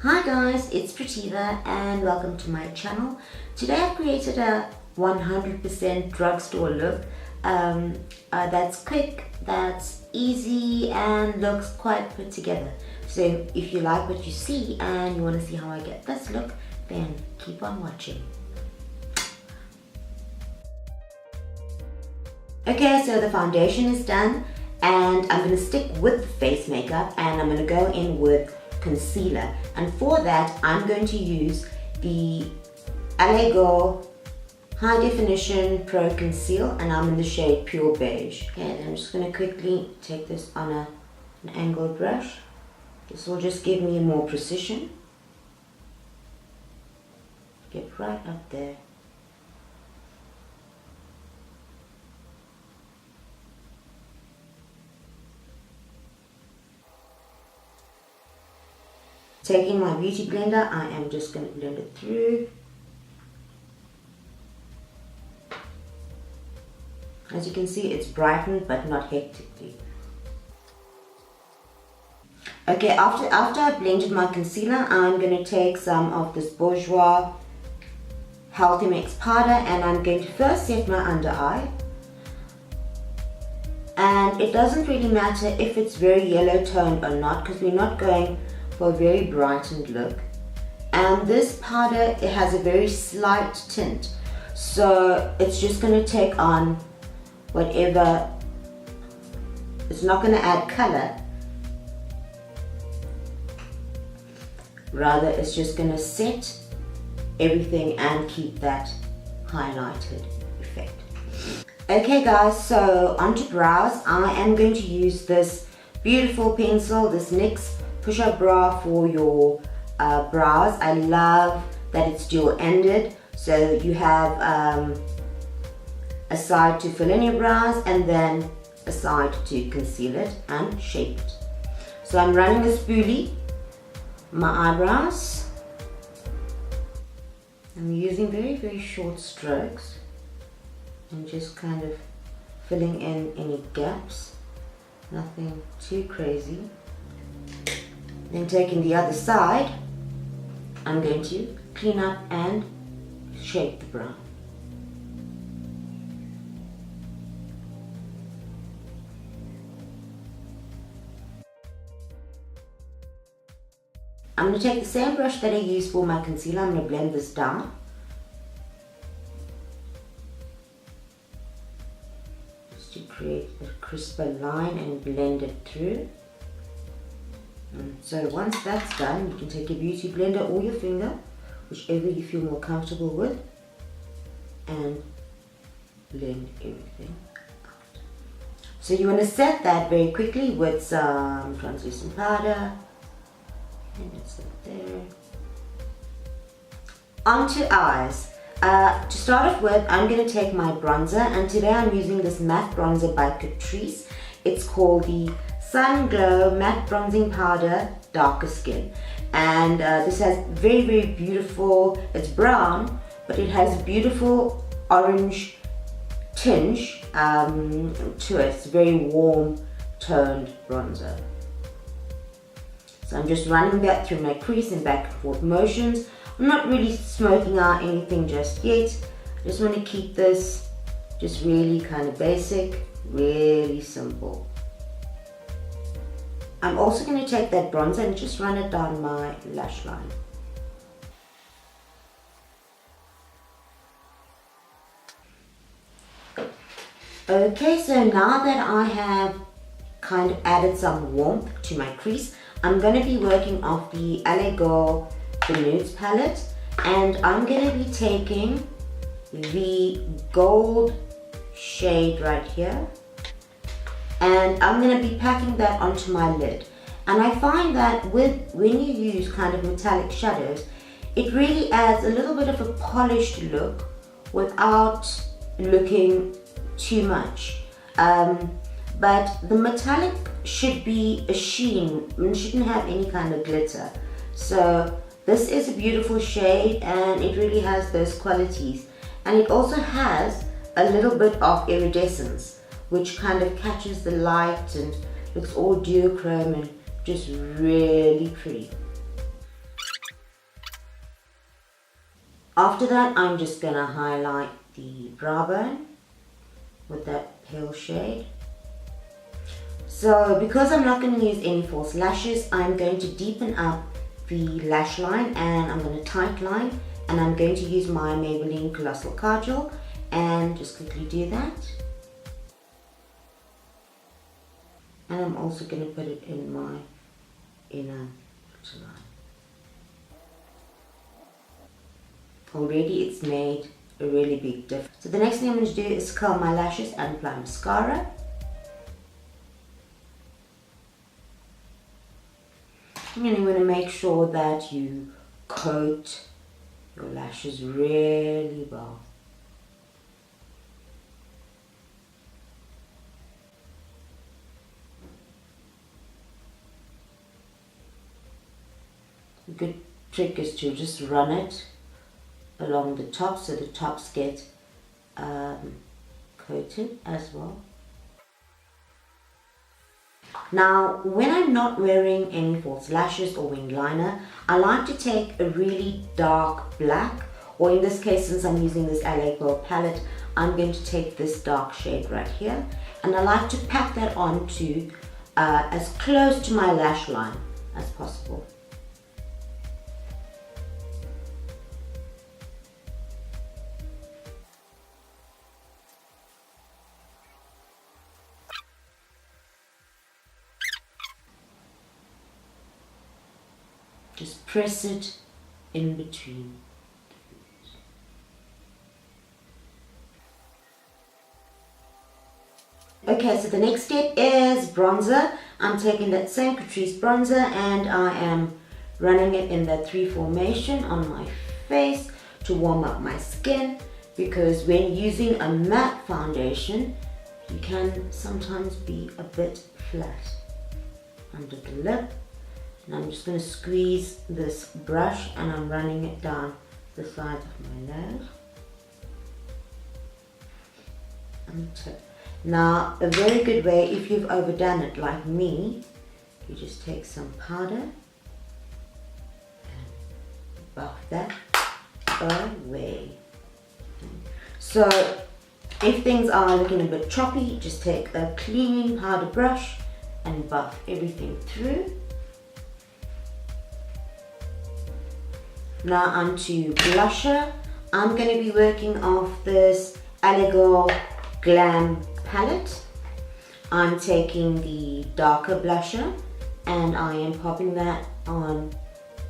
Hi guys, it's Prativa and welcome to my channel. Today I've created a 100% drugstore look that's quick, that's easy and looks quite put together. So if you like what you see and you want to see how I get this look, then keep on watching. Okay, so the foundation is done and I'm going to stick with the face makeup and I'm going to go in with concealer, and for that I'm going to use the Girl High Definition Pro Conceal and I'm in the shade Pure Beige. Okay, then I'm just going to quickly take this on an angled brush. This will just give me more precision. Get right up there. Taking my beauty blender, I am just going to blend it through. As you can see, it's brightened but not hectically. Okay, after I've blended my concealer, I'm going to take some of this Bourjois Healthy Mix powder and I'm going to first set my under eye. And it doesn't really matter if it's very yellow toned or not, because we're not going for a very brightened look. And this powder, it has a very slight tint, so it's just going to take on whatever. It's not going to add color, rather it's just going to set everything and keep that highlighted effect. Okay guys, so onto brows. I am going to use this beautiful pencil, this NYX push-up brow for your brows. I love that it's dual-ended, so you have a side to fill in your brows and then a side to conceal it and shape it. So I'm running a spoolie my eyebrows. I'm using very short strokes and just kind of filling in any gaps, nothing too crazy. Then taking the other side, I'm going to clean up and shape the brow. I'm going to take the same brush that I used for my concealer. I'm going to blend this down. Just to create a crisper line and blend it through. So once that's done, you can take your beauty blender or your finger, whichever you feel more comfortable with, and blend everything out. So you want to set that very quickly with some translucent powder, and that's it there. Onto eyes. To start off with, I'm going to take my bronzer, and today I'm using this matte bronzer by Catrice. It's called the Sun Glow Matte Bronzing Powder Darker Skin, and this has very beautiful, it's brown but it has beautiful orange tinge to it. It's a very warm toned bronzer. So I'm just running that through my crease in back and forth motions. I'm not really smoking out anything just yet. I just want to keep this just really kind of basic, really simple. I'm also going to take that bronzer and just run it down my lash line. Okay, so now that I have kind of added some warmth to my crease, I'm going to be working off the Girl Nude palette, and I'm going to be taking the gold shade right here. And I'm going to be packing that onto my lid. And I find that when you use kind of metallic shadows, it really adds a little bit of a polished look without looking too much. But the metallic should be a sheen, it shouldn't have any kind of glitter. So this is a beautiful shade and it really has those qualities. And it also has a little bit of iridescence, which kind of catches the light and looks all duochrome and just really pretty. After that, I'm just going to highlight the brow bone with that pale shade. So because I'm not going to use any false lashes, I'm going to deepen up the lash line, and I'm going to tight line, and I'm going to use my Maybelline Colossal Kajal and just quickly do that. And I'm also going to put it in my inner line. Already it's made a really big difference. So the next thing I'm going to do is curl my lashes and apply mascara. And you want to make sure that you coat your lashes really well. A good trick is to just run it along the top so the tops get coated as well. Now, when I'm not wearing any false lashes or winged liner, I like to take a really dark black, or in this case, since I'm using this LA Girl palette, I'm going to take this dark shade right here, and I like to pack that onto as close to my lash line as possible. Just press it in between. Okay, so the next step is bronzer. I'm taking that same Catrice bronzer and I am running it in that 3 formation on my face to warm up my skin, because when using a matte foundation, you can sometimes be a bit flat under the lip. And I'm just going to squeeze this brush and I'm running it down the side of my nose and tip. Now, a very good way, if you've overdone it like me, you just take some powder and buff that away. So, if things are looking a bit choppy, just take a clean powder brush and buff everything through. Now onto blusher. I'm going to be working off this LA Girl Glam palette. I'm taking the darker blusher and I am popping that on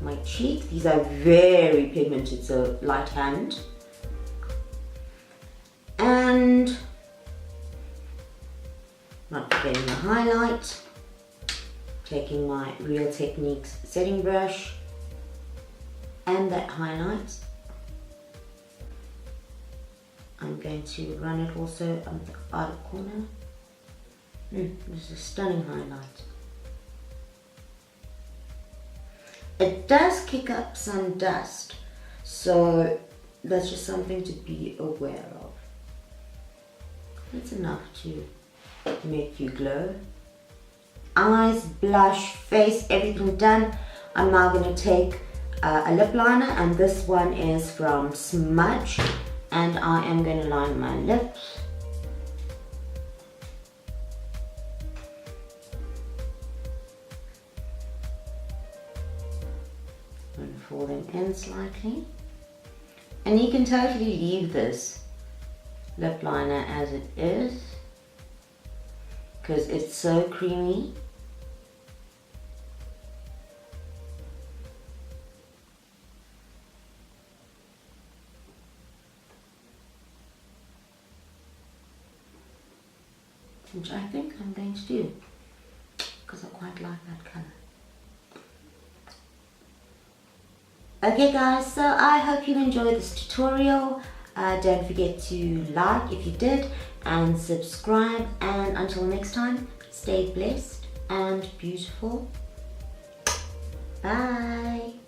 my cheek. These are very pigmented, so light hand. And not forgetting the highlight. Taking my Real Techniques setting brush and that highlight. I'm going to run it also on the outer corner. This is a stunning highlight. It does kick up some dust, so that's just something to be aware of. That's enough to make you glow. Eyes, blush, face, everything done. I'm now going to take a lip liner, and this one is from Smudge, and I am going to line my lips. And fold them in slightly, and you can totally leave this lip liner as it is because it's so creamy. Which I think I'm going to do because I quite like that colour. Okay guys, so I hope you enjoyed this tutorial. Don't forget to like if you did and subscribe, and until next time, stay blessed and beautiful. Bye.